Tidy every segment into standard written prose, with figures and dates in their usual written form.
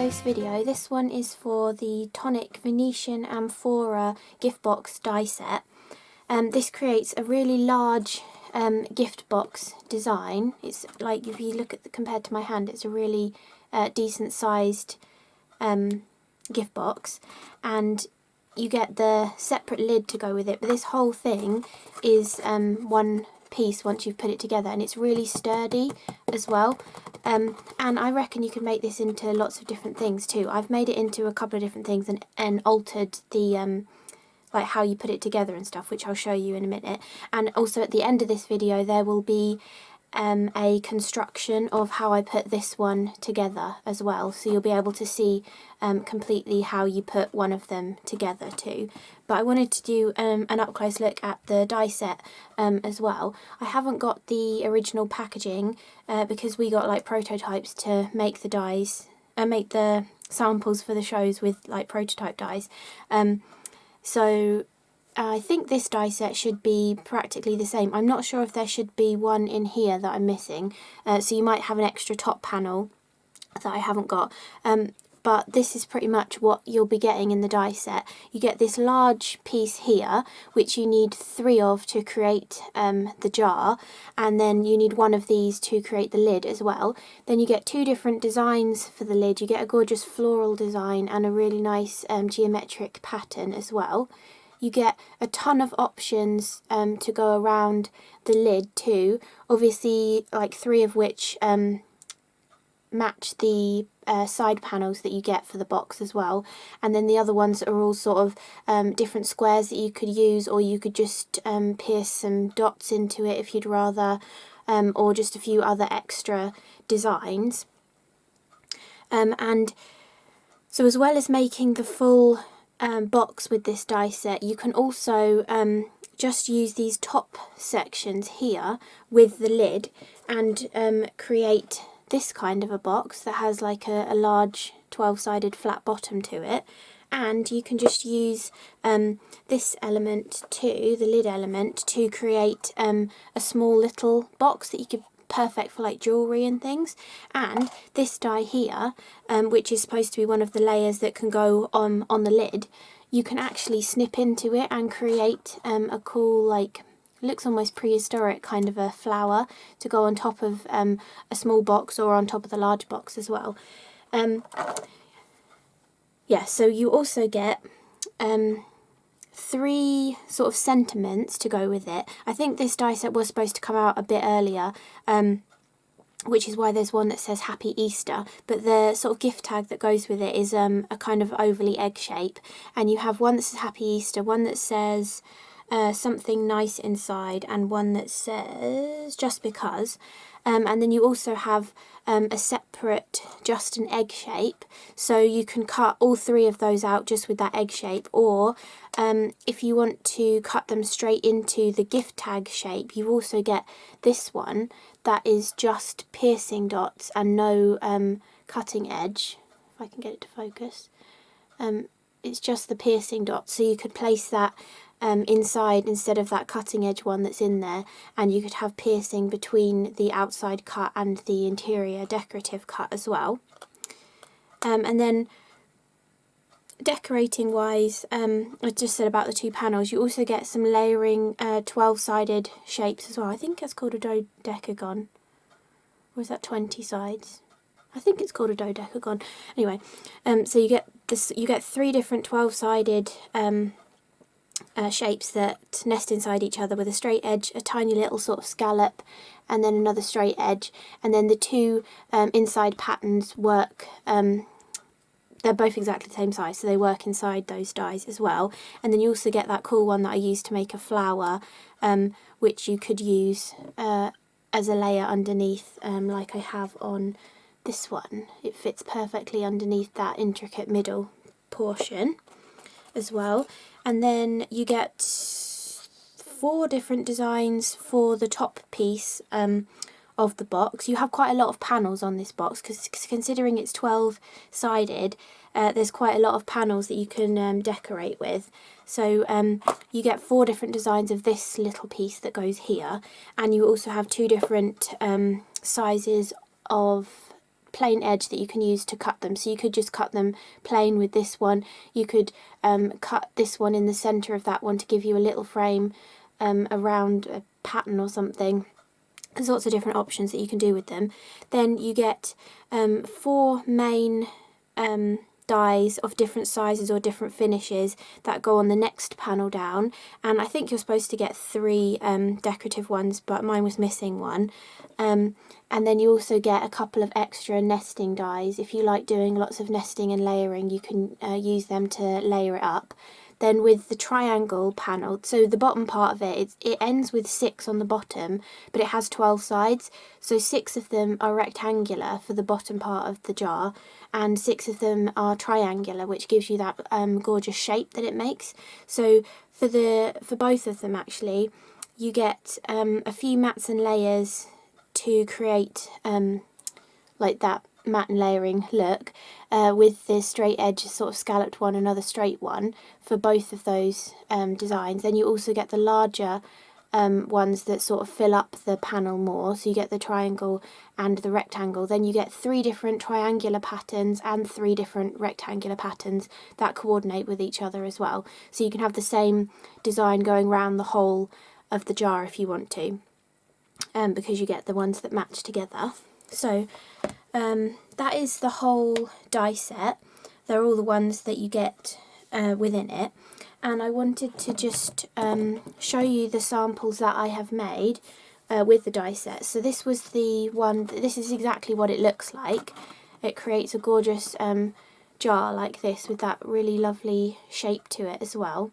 close video. This one is for the Tonic Venetian Amphora Gift Box die set. This creates a really large gift box design. It's like, if you look at compared to my hand, it's a really decent sized gift box, and you get the separate lid to go with it, but this whole thing is one piece once you've put it together, and it's really sturdy as well. And I reckon you can make this into lots of different things too. I've made it into a couple of different things and altered the like how you put it together and stuff, which I'll show you in a minute. And also at the end of this video there will be a construction of how I put this one together as well, so you'll be able to see completely how you put one of them together too. But I wanted to do an up close look at the die set as well. I haven't got the original packaging because we got like prototypes to make the dies, make the samples for the shows with like prototype dies. So I think this die set should be practically the same. I'm not sure if there should be one in here that I'm missing, so you might have an extra top panel that I haven't got. But this is pretty much what you'll be getting in the die set. You get this large piece here, which you need 3 of to create the jar, and then you need 1 of these to create the lid as well. Then you get 2 different designs for the lid. You get a gorgeous floral design and a really nice geometric pattern as well. You get a ton of options to go around the lid too, obviously like 3 of which match the side panels that you get for the box as well, and then the other ones are all sort of different squares that you could use, or you could just pierce some dots into it if you'd rather, or just a few other extra designs. And so as well as making the full box with this die set, you can also just use these top sections here with the lid and create this kind of a box that has like a large 12-sided flat bottom to it. And you can just use this element too, the lid element, to create a small little box that you could perfect for like jewellery and things. And this die here, which is supposed to be one of the layers that can go on the lid, you can actually snip into it and create a cool, like, looks almost prehistoric kind of a flower to go on top of a small box or on top of the large box as well. Yeah, so you also get 3 sort of sentiments to go with it. I think this die set was supposed to come out a bit earlier, which is why there's one that says Happy Easter, but the sort of gift tag that goes with it is a kind of ovally egg shape, and you have one that says Happy Easter, one that says something nice inside, and one that says Just Because. And then you also have a separate just an egg shape, so you can cut all 3 of those out just with that egg shape, or if you want to cut them straight into the gift tag shape, you also get this one that is just piercing dots and no cutting edge. If I can get it to focus. It's just the piercing dots, so you could place that inside instead of that cutting edge one that's in there, and you could have piercing between the outside cut and the interior decorative cut as well. And then decorating wise, I just said about the 2 panels, you also get some layering 12-sided shapes as well. I think it's called a dodecagon, or is that 20 sides? I think it's called a dodecagon. Anyway, so you get this, you get 3 different 12-sided shapes that nest inside each other with a straight edge, a tiny little sort of scallop, and then another straight edge, and then the 2 inside patterns work, they're both exactly the same size, so they work inside those dies as well. And then you also get that cool one that I used to make a flower, which you could use as a layer underneath, like I have on this one. It fits perfectly underneath that intricate middle portion as well. And then you get 4 different designs for the top piece of the box. You have quite a lot of panels on this box, because considering it's 12-sided, there's quite a lot of panels that you can decorate with. So you get 4 different designs of this little piece that goes here, and you also have 2 different sizes of plain edge that you can use to cut them. So you could just cut them plain with this one. You could cut this one in the centre of that one to give you a little frame around a pattern or something. There's lots of different options that you can do with them. Then you get 4 main dies of different sizes or different finishes that go on the next panel down, and I think you're supposed to get 3 decorative ones, but mine was missing one. And then you also get a couple of extra nesting dies. If you like doing lots of nesting and layering, you can use them to layer it up. Then with the triangle panel, so the bottom part of it, it ends with 6 on the bottom, but it has 12 sides. So 6 of them are rectangular for the bottom part of the jar, and 6 of them are triangular, which gives you that gorgeous shape that it makes. So for both of them actually, you get a few mats and layers to create like that matte and layering look, with the straight edge sort of scalloped one, another straight one for both of those designs. Then you also get the larger ones that sort of fill up the panel more, so you get the triangle and the rectangle. Then you get 3 different triangular patterns and 3 different rectangular patterns that coordinate with each other as well, so you can have the same design going around the whole of the jar if you want to, because you get the ones that match together. So that is the whole die set. They're all the ones that you get within it, and I wanted to just show you the samples that I have made with the die set. So this was the one, this is exactly what it looks like. It creates a gorgeous jar like this with that really lovely shape to it as well.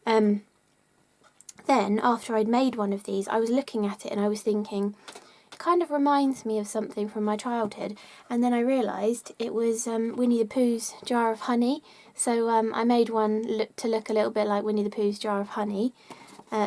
Then after I'd made one of these, I was looking at it and I was thinking, it kind of reminds me of something from my childhood, and then I realised it was Winnie the Pooh's jar of honey. So I made one to look a little bit like Winnie the Pooh's jar of honey.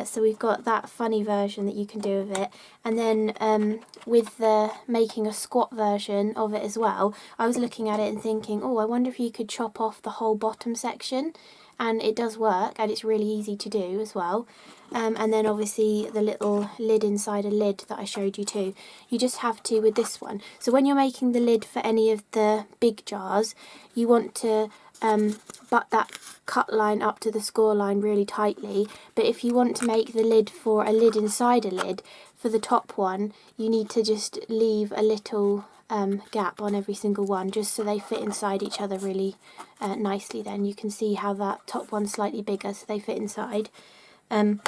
So we've got that funny version that you can do of it, and then with the making a squat version of it as well, I was looking at it and thinking, oh, I wonder if you could chop off the whole bottom section, and it does work, and it's really easy to do as well. And then obviously the little lid inside a lid that I showed you too. You just have to, with this one, so when you're making the lid for any of the big jars, you want to butt that cut line up to the score line really tightly. But if you want to make the lid for a lid inside a lid, for the top one, you need to just leave a little gap on every single one, just so they fit inside each other really nicely. Then you can see how that top one's slightly bigger, so they fit inside. And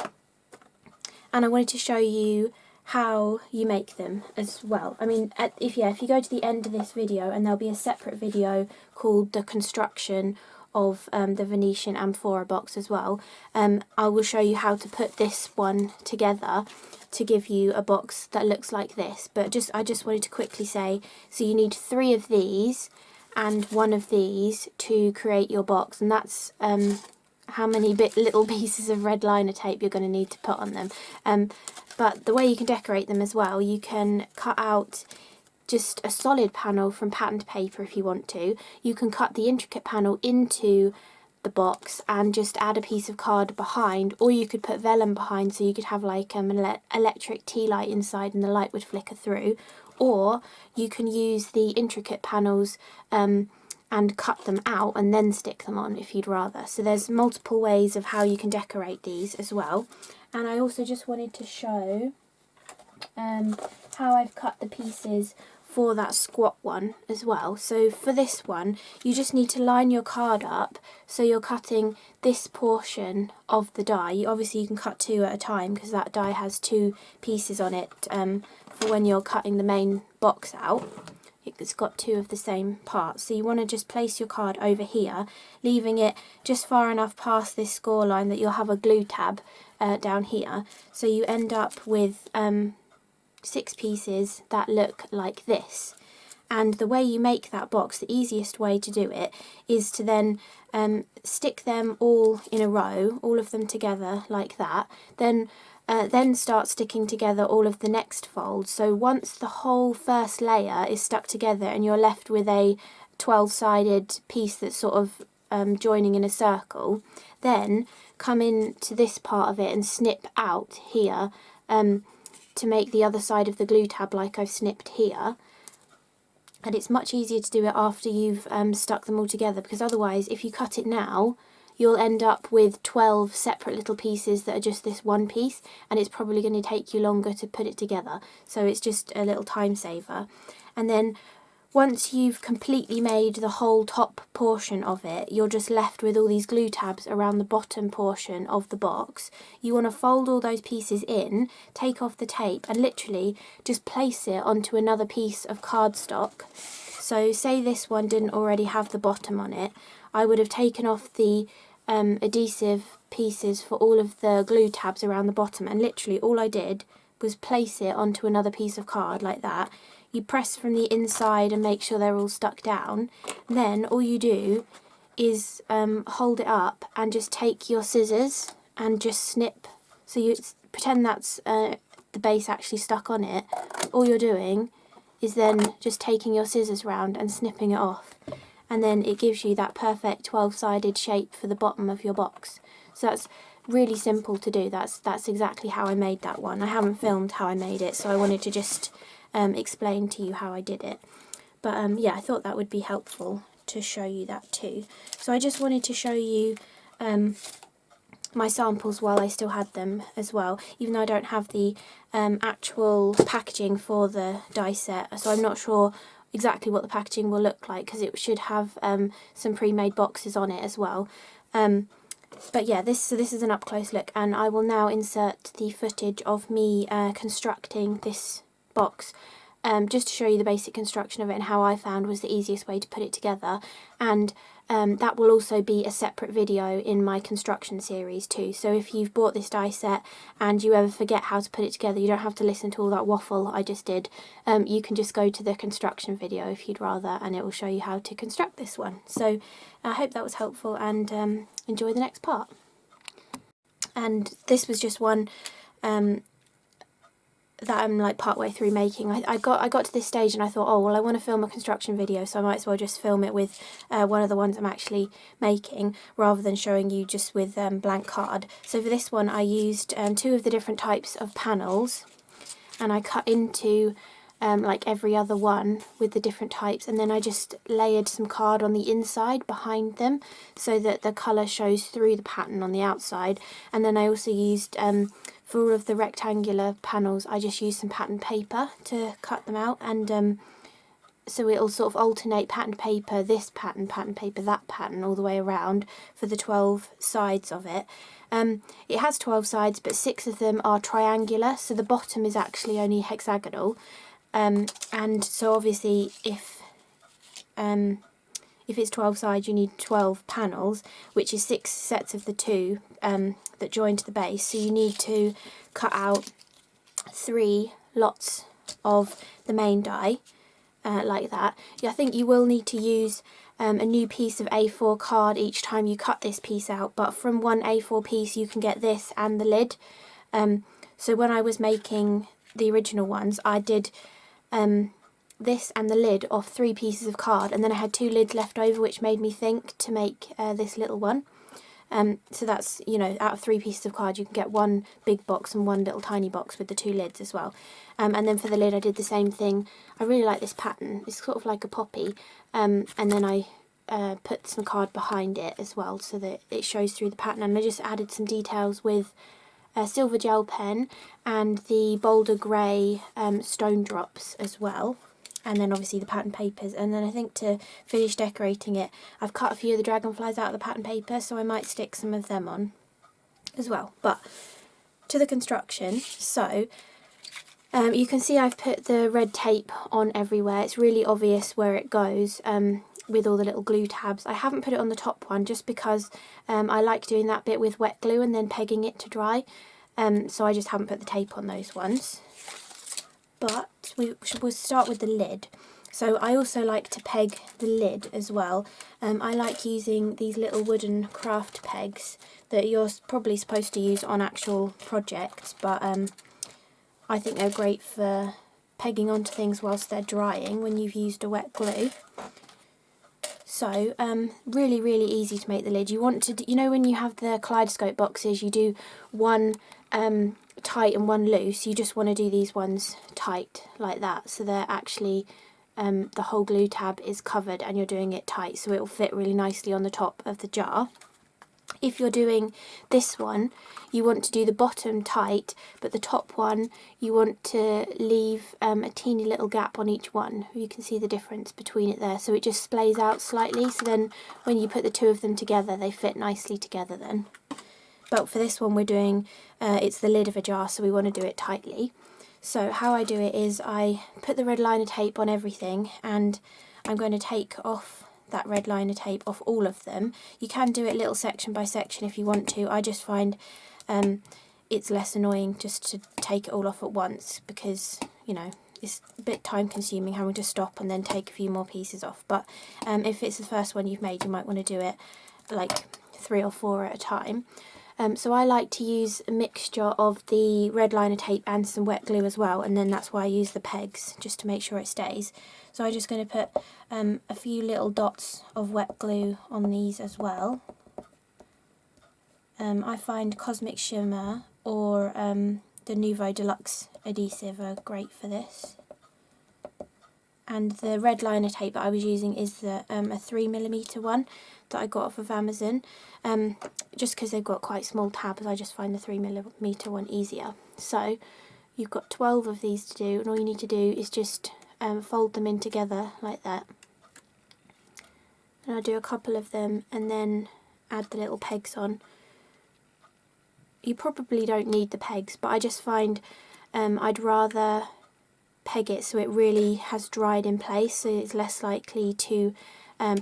I wanted to show you how you make them as well. I mean, if you go to the end of this video, and there'll be a separate video called the construction of the Venetian Amphora box as well, I will show you how to put this one together to give you a box that looks like this. But I just wanted to quickly say, so you need 3 of these and 1 of these to create your box, and that's how many little pieces of red liner tape you're going to need to put on them. But the way you can decorate them as well, you can cut out just a solid panel from patterned paper if you want to. You can cut the intricate panel into the box and just add a piece of card behind, or you could put vellum behind, so you could have like an electric tea light inside and the light would flicker through. Or you can use the intricate panels and cut them out and then stick them on if you'd rather. So there's multiple ways of how you can decorate these as well. And I also just wanted to show how I've cut the pieces for that squat one as well. So for this one, you just need to line your card up, so you're cutting this portion of the die. Obviously you can cut 2 at a time because that die has 2 pieces on it for when you're cutting the main box out. It's got 2 of the same parts, so you want to just place your card over here, leaving it just far enough past this score line that you'll have a glue tab down here, so you end up with 6 pieces that look like this. And the way you make that box, the easiest way to do it, is to then stick them all in a row, all of them together like that, then start sticking together all of the next folds. So once the whole first layer is stuck together and you're left with a 12-sided piece that's sort of joining in a circle, then come into this part of it and snip out here to make the other side of the glue tab like I've snipped here. and it's much easier to do it after you've stuck them all together, because otherwise if you cut it now you'll end up with 12 separate little pieces that are just this one piece, and it's probably going to take you longer to put it together, so it's just a little time saver. And then once you've completely made the whole top portion of it, you're just left with all these glue tabs around the bottom portion of the box. You want to fold all those pieces in, take off the tape, and literally just place it onto another piece of cardstock. So say this one didn't already have the bottom on it, I would have taken off the adhesive pieces for all of the glue tabs around the bottom, and literally all I did was place it onto another piece of card like that. You press from the inside and make sure they're all stuck down. Then all you do is hold it up and just take your scissors and just snip. So you pretend that's the base actually stuck on it. All you're doing is then just taking your scissors round and snipping it off, and then it gives you that perfect 12-sided shape for the bottom of your box. So that's really simple to do. That's exactly how I made that one. I haven't filmed how I made it, so I wanted to just explain to you how I did it. But yeah, I thought that would be helpful to show you that too. So I just wanted to show you my samples while I still had them as well, even though I don't have the actual packaging for the die set, so I'm not sure exactly what the packaging will look like, because it should have some pre-made boxes on it as well. But yeah, this is an up-close look, and I will now insert the footage of me constructing this box, just to show you the basic construction of it and how I found was the easiest way to put it together. And that will also be a separate video in my construction series too, so if you've bought this die set and you ever forget how to put it together, you don't have to listen to all that waffle I just did. You can just go to the construction video if you'd rather, and it will show you how to construct this one. So I hope that was helpful, and enjoy the next part. And this was just one that I'm like partway through making. I got to this stage and I thought, oh well, I want to film a construction video, so I might as well just film it with one of the ones I'm actually making, rather than showing you just with blank card. So for this one I used 2 of the different types of panels, and I cut into like every other one with the different types, and then I just layered some card on the inside behind them so that the colour shows through the pattern on the outside. And then I also used for all of the rectangular panels, I just used some pattern paper to cut them out, and so it'll sort of alternate pattern paper, this pattern, pattern paper, that pattern, all the way around for the 12 sides of it. It has 12 sides, but 6 of them are triangular, so the bottom is actually only hexagonal. And so obviously if it's 12 sides, you need 12 panels, which is 6 sets of the 2 that join to the base. So you need to cut out 3 lots of the main die, like that. I think you will need to use a new piece of A4 card each time you cut this piece out, but from one A4 piece you can get this and the lid. So when I was making the original ones, I did this and the lid off 3 pieces of card, and then I had 2 lids left over, which made me think to make this little one. So that's, you know, out of 3 pieces of card you can get 1 big box and 1 little tiny box with the 2 lids as well. And then for the lid I did the same thing. I really like this pattern, it's sort of like a poppy, and then I put some card behind it as well so that it shows through the pattern, and I just added some details with a silver gel pen and the Boulder grey stone drops as well, and then obviously the pattern papers. And then I think to finish decorating it, I've cut a few of the dragonflies out of the pattern paper, so I might stick some of them on as well. But to the construction, so you can see I've put the red tape on everywhere. It's really obvious where it goes with all the little glue tabs. I haven't put it on the top one just because I like doing that bit with wet glue and then pegging it to dry, so I just haven't put the tape on those ones. But we'll start with the lid. So I also like to peg the lid as well. I like using these little wooden craft pegs that you're probably supposed to use on actual projects, but I think they're great for pegging onto things whilst they're drying when you've used a wet glue. So really easy to make the lid. You want to, you know, when you have the kaleidoscope boxes, you do one tight and one loose. You just want to do these ones tight like that, so they're actually the whole glue tab is covered and you're doing it tight, so it will fit really nicely on the top of the jar. If you're doing this one, you want to do the bottom tight, but the top one you want to leave a teeny little gap on each one. You can see the difference between it there, so it just splays out slightly, so then when you put the two of them together they fit nicely together then. But for this one we're doing, it's the lid of a jar, so we want to do it tightly. So how I do it is I put the red liner tape on everything, and I'm going to take off that red liner tape off all of them. You can do it little section by section if you want to. I just find it's less annoying just to take it all off at once, because, you know, it's a bit time consuming having to stop and then take a few more pieces off. But if it's the first one you've made, you might want to do it like 3 or 4 at a time. So I like to use a mixture of the red liner tape and some wet glue as well, and then that's why I use the pegs, just to make sure it stays. So I'm just going to put a few little dots of wet glue on these as well. I find Cosmic Shimmer or the Nuvo Deluxe adhesive are great for this. And the red liner tape that I was using is the a 3mm one that I got off of Amazon. Just because they've got quite small tabs, I just find the 3mm one easier. So you've got 12 of these to do, and all you need to do is just fold them in together like that. And I'll do a couple of them and then add the little pegs on. You probably don't need the pegs, but I just find I'd rather peg it so it really has dried in place, so it's less likely to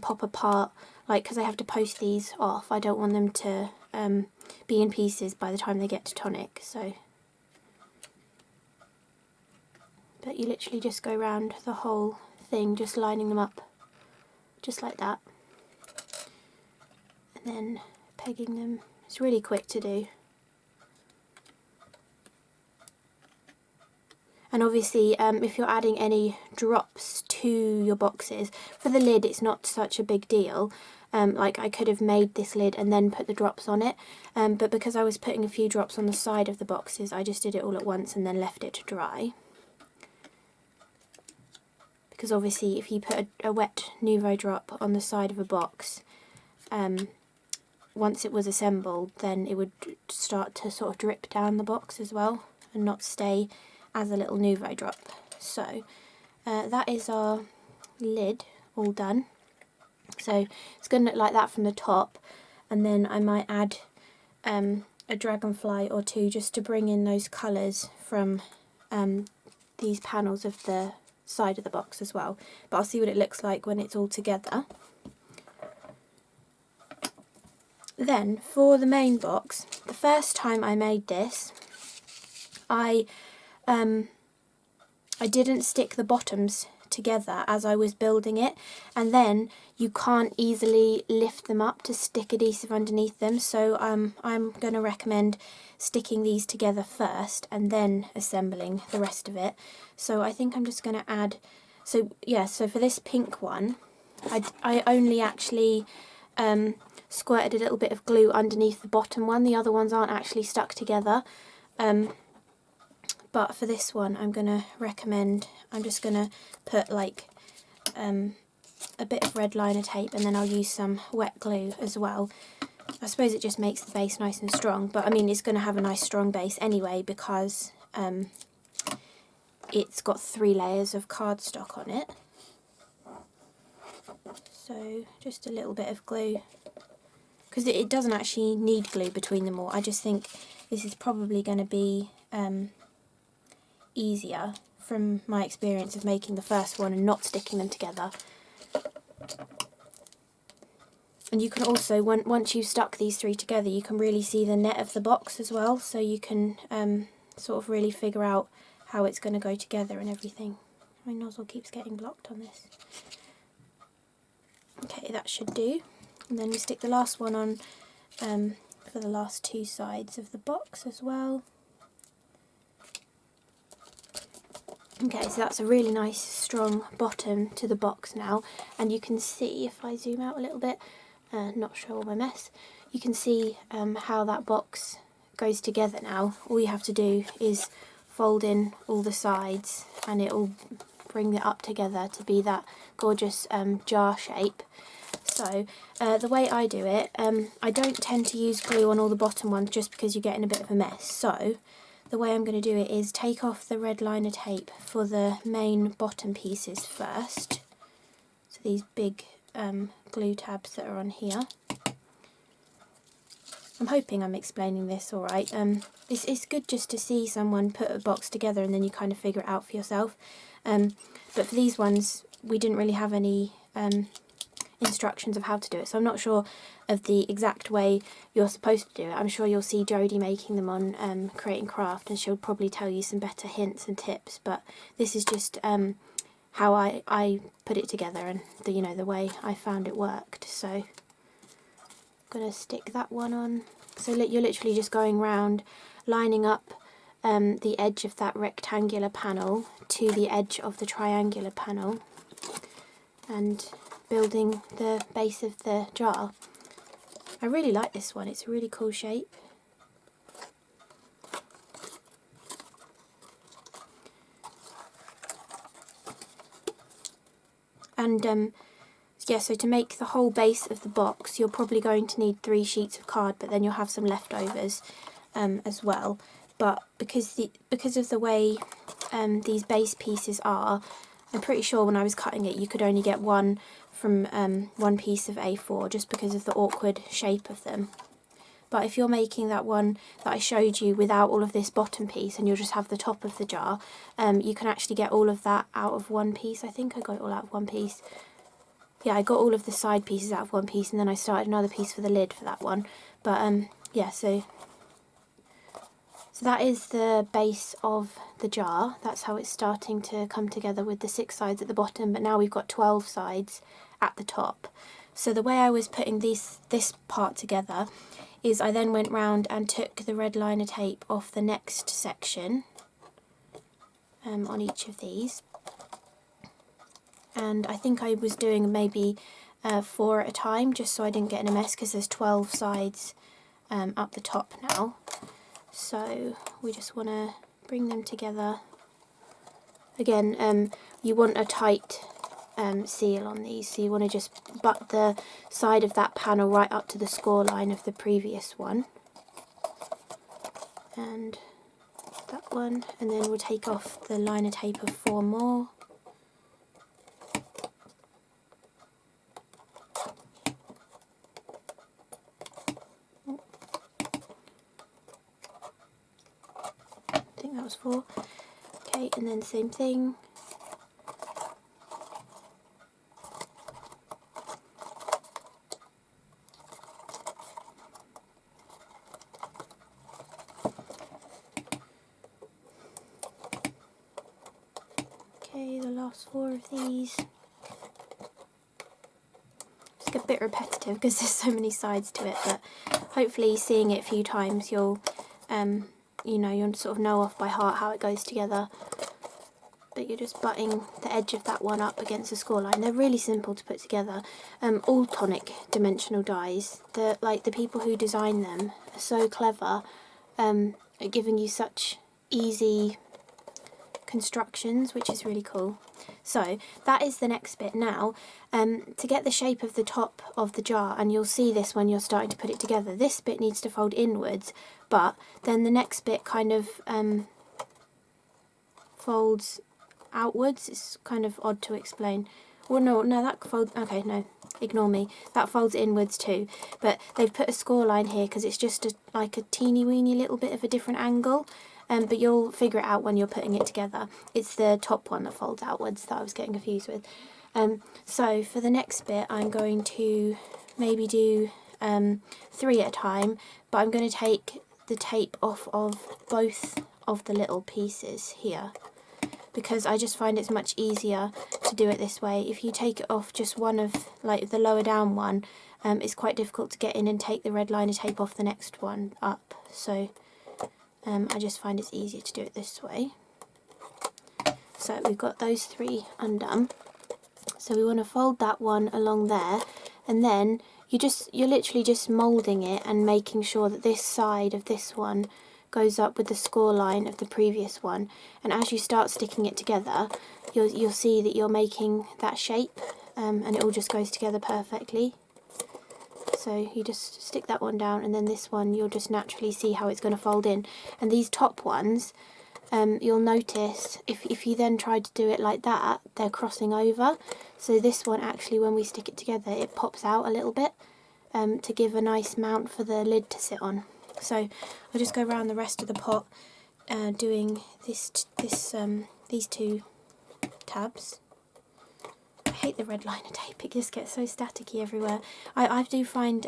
pop apart, like, because I have to post these off. I don't want them to be in pieces by the time they get to Tonic. So, but you literally just go around the whole thing, just lining them up just like that, and then pegging them. It's really quick to do. And obviously if you're adding any drops to your boxes, for the lid it's not such a big deal. Like, I could have made this lid and then put the drops on it, but because I was putting a few drops on the side of the boxes, I just did it all at once and then left it to dry. Because obviously if you put a wet Nuvo drop on the side of a box, once it was assembled, then it would start to sort of drip down the box as well and not stay as a little Nuvo drop. So that is our lid all done. So it's going to look like that from the top, and then I might add a dragonfly or two just to bring in those colours from these panels of the side of the box as well. But I'll see what it looks like when it's all together. Then for the main box, the first time I made this, I didn't stick the bottoms together as I was building it, and then you can't easily lift them up to stick adhesive underneath them, so I'm going to recommend sticking these together first and then assembling the rest of it. So I think I'm just going to add, so yeah, so for this pink one I only actually squirted a little bit of glue underneath the bottom one. The other ones aren't actually stuck together. But for this one I'm going to recommend, I'm just going to put like a bit of red liner tape, and then I'll use some wet glue as well. I suppose it just makes the base nice and strong, but I mean it's going to have a nice strong base anyway because it's got 3 layers of cardstock on it. So just a little bit of glue, because it doesn't actually need glue between them all. I just think this is probably going to be easier from my experience of making the first one and not sticking them together. And you can also, once you've stuck these 3 together, you can really see the net of the box as well, so you can sort of really figure out how it's going to go together and everything. My nozzle keeps getting blocked on this. Okay, that should do. And then we stick the last one on for the last 2 sides of the box as well. Okay, so that's a really nice strong bottom to the box now, and you can see, if I zoom out a little bit, not show all my mess, you can see how that box goes together now. All you have to do is fold in all the sides and it'll bring it up together to be that gorgeous jar shape. So the way I do it, I don't tend to use glue on all the bottom ones just because you're getting a bit of a mess. So the way I'm going to do it is take off the red liner tape for the main bottom pieces first. So these big glue tabs that are on here. I'm hoping I'm explaining this all right. It's good just to see someone put a box together and then you kind of figure it out for yourself. But for these ones, we didn't really have any instructions of how to do it, so I'm not sure of the exact way you're supposed to do it. I'm sure you'll see Jodie making them on Creating Craft, and she'll probably tell you some better hints and tips. But this is just how I put it together and the way I found it worked. So I'm gonna stick that one on. So you're literally just going round, lining up the edge of that rectangular panel to the edge of the triangular panel, and building the base of the jar. I really like this one, it's a really cool shape. And yeah, so to make the whole base of the box, you're probably going to need 3 sheets of card, but then you'll have some leftovers as well. But because of the way these base pieces are, I'm pretty sure when I was cutting it you could only get one from one piece of A4 just because of the awkward shape of them. But if you're making that one that I showed you without all of this bottom piece and you'll just have the top of the jar, you can actually get all of that out of one piece. I think I got it all out of one piece. Yeah, I got all of the side pieces out of one piece, and then I started another piece for the lid for that one. But yeah, so that is the base of the jar. That's how it's starting to come together with the 6 sides at the bottom, but now we've got 12 sides at the top. So the way I was putting this part together is I then went round and took the red liner tape off the next section on each of these. And I think I was doing maybe 4 at a time, just so I didn't get in a mess, because there's 12 sides up the top now. So we just want to bring them together. Again, you want a tight seal on these, so you want to just butt the side of that panel right up to the score line of the previous one. And that one, and then we'll take off the liner tape of 4 more. I think that was 4. Okay, and then same thing. Okay, the last 4 of these. It's a bit repetitive because there's so many sides to it, but hopefully seeing it a few times you'll you'll sort of know off by heart how it goes together. But you're just butting the edge of that one up against the score line. They're really simple to put together. All tonic dimensional dies, the people who design them are so clever at giving you such easy constructions, which is really cool. So that is the next bit now. To get the shape of the top of the jar, and you'll see this when you're starting to put it together, this bit needs to fold inwards, but then the next bit kind of folds outwards. It's kind of odd to explain. Well, no, that folds, okay, no, ignore me. That folds inwards too, but they've put a score line here because it's just like a teeny weeny little bit of a different angle. But you'll figure it out when you're putting it together. It's the top one that folds outwards that I was getting confused with. So for the next bit I'm going to maybe do 3 at a time, but I'm going to take the tape off of both of the little pieces here, because I just find it's much easier to do it this way. If you take it off just one of, like the lower down one, it's quite difficult to get in and take the red liner tape off the next one up. So I just find it's easier to do it this way. So we've got those 3 undone. So we want to fold that one along there, and then you're literally just moulding it and making sure that this side of this one goes up with the score line of the previous one, and as you start sticking it together, you'll see that you're making that shape, and it all just goes together perfectly. So you just stick that one down, and then this one you'll just naturally see how it's going to fold in. And these top ones, you'll notice if you then try to do it like that, they're crossing over. So this one actually, when we stick it together, it pops out a little bit to give a nice mount for the lid to sit on. So I'll just go around the rest of the pot doing these two tabs. I hate the red liner tape, it just gets so staticky everywhere. I do find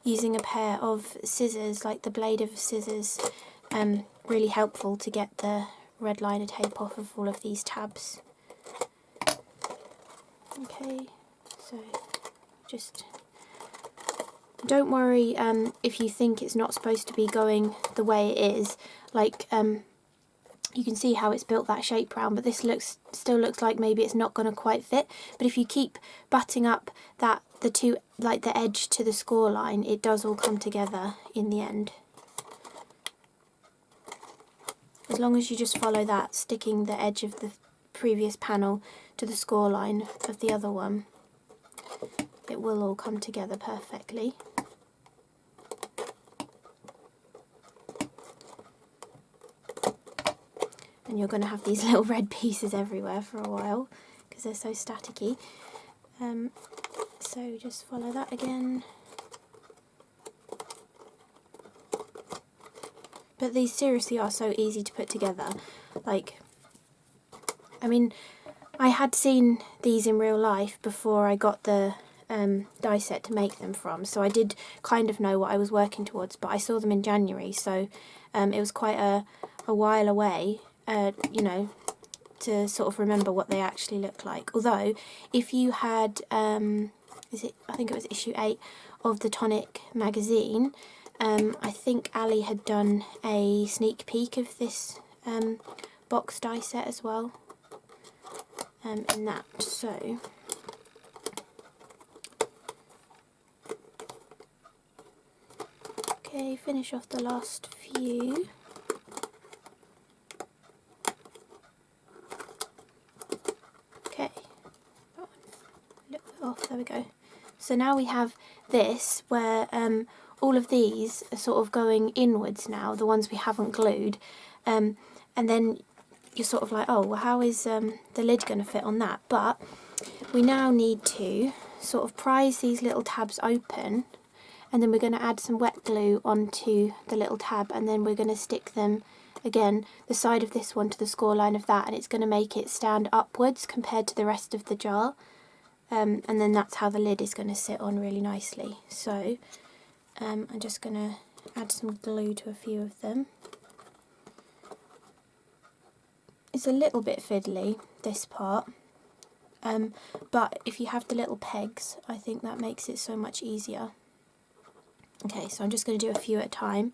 using a pair of scissors, like the blade of scissors, really helpful to get the red liner tape off of all of these tabs. Okay, so just don't worry if you think it's not supposed to be going the way it is. Like you can see how it's built that shape round, but this still looks like maybe it's not going to quite fit. But if you keep butting up the edge to the score line, it does all come together in the end. As long as you just follow that, sticking the edge of the previous panel to the score line of the other one, it will all come together perfectly. And you're going to have these little red pieces everywhere for a while because they're so staticky. So just follow that again. But these seriously are so easy to put together. Like, I mean, I had seen these in real life before I got the die set to make them from, so I did kind of know what I was working towards, but I saw them in January, so it was quite a while away, you know, to sort of remember what they actually look like. Although, if you had, I think it was issue 8 of the Tonic magazine, I think Ali had done a sneak peek of this box die set as well, in that, so okay, finish off the last few. Okay, a little bit off, there we go. So now we have this where all of these are sort of going inwards now, the ones we haven't glued, and then you're sort of like, oh, well, how is the lid going to fit on that? But we now need to sort of prise these little tabs open, and then we're going to add some wet glue onto the little tab, and then we're going to stick them, again, the side of this one to the score line of that, and it's going to make it stand upwards compared to the rest of the jar. And then that's how the lid is going to sit on really nicely. So I'm just going to add some glue to a few of them. It's a little bit fiddly, this part, but if you have the little pegs, I think that makes it so much easier. Okay, so I'm just going to do a few at a time,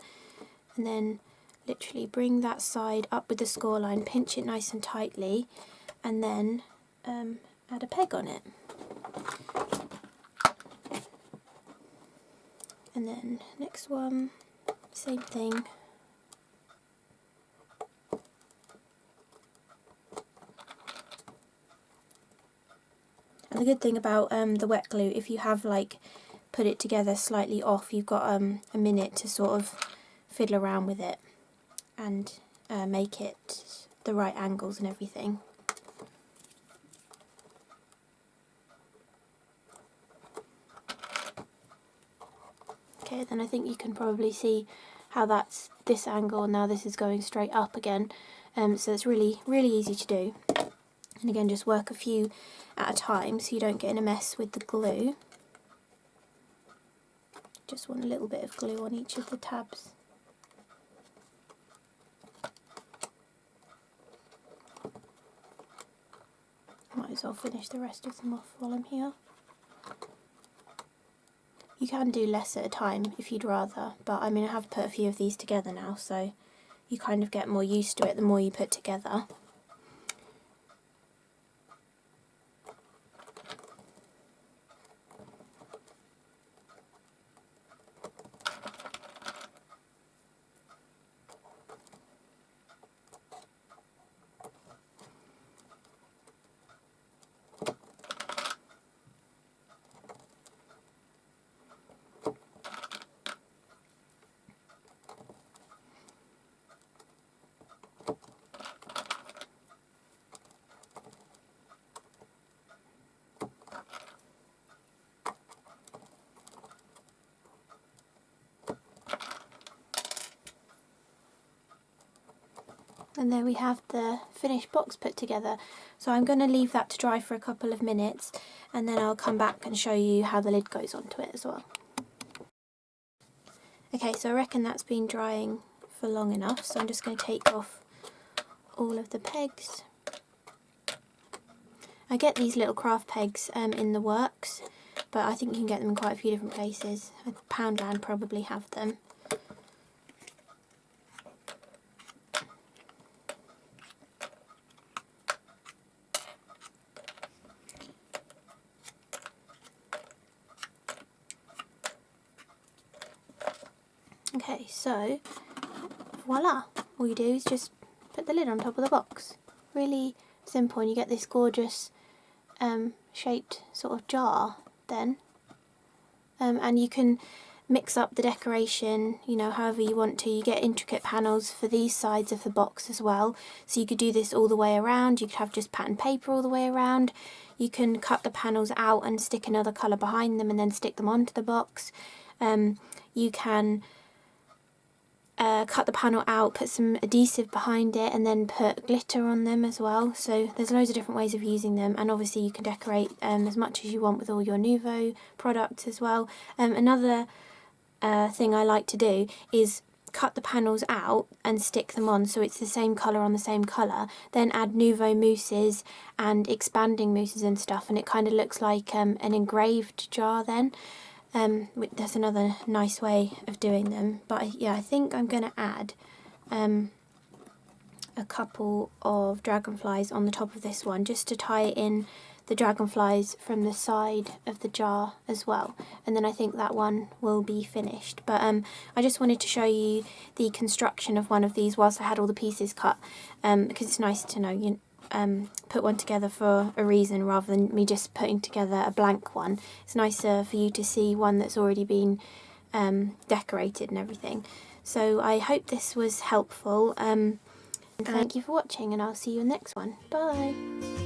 and then literally bring that side up with the score line, pinch it nice and tightly, and then add a peg on it. And then next one, same thing. And the good thing about the wet glue, if you have like put it together slightly off, you've got a minute to sort of fiddle around with it and make it the right angles and everything. Okay, then I think you can probably see how that's this angle, and now this is going straight up again, so it's really easy to do. And again, just work a few at a time so you don't get in a mess with the glue. Just want a little bit of glue on each of the tabs. Might as well finish the rest of them off while I'm here. You can do less at a time if you'd rather, but I mean, I have put a few of these together now, so you kind of get more used to it the more you put together. And there we have the finished box put together. So I'm going to leave that to dry for a couple of minutes, and then I'll come back and show you how the lid goes onto it as well. Okay, so I reckon that's been drying for long enough, so I'm just going to take off all of the pegs. I get these little craft pegs in the works, but I think you can get them in quite a few different places. Poundland probably have them. Okay, so voila! All you do is just put the lid on top of the box. Really simple, and you get this gorgeous shaped sort of jar then. And you can mix up the decoration, you know, however you want to. You get intricate panels for these sides of the box as well. So you could do this all the way around. You could have just pattern paper all the way around. You can cut the panels out and stick another colour behind them and then stick them onto the box. You can cut the panel out, put some adhesive behind it, and then put glitter on them as well. So there's loads of different ways of using them, and obviously you can decorate as much as you want with all your Nuvo products as well. Another thing I like to do is cut the panels out and stick them on so it's the same colour on the same colour, then add Nuvo mousses and expanding mousses and stuff, and it kind of looks like an engraved jar then. That's another nice way of doing them. But yeah, I think I'm going to add a couple of dragonflies on the top of this one, just to tie in the dragonflies from the side of the jar as well, and then I think that one will be finished. But I just wanted to show you the construction of one of these whilst I had all the pieces cut, because it's nice to know put one together for a reason rather than me just putting together a blank one. It's nicer for you to see one that's already been decorated and everything. So I hope this was helpful. Thank you for watching, and I'll see you in the next one. Bye!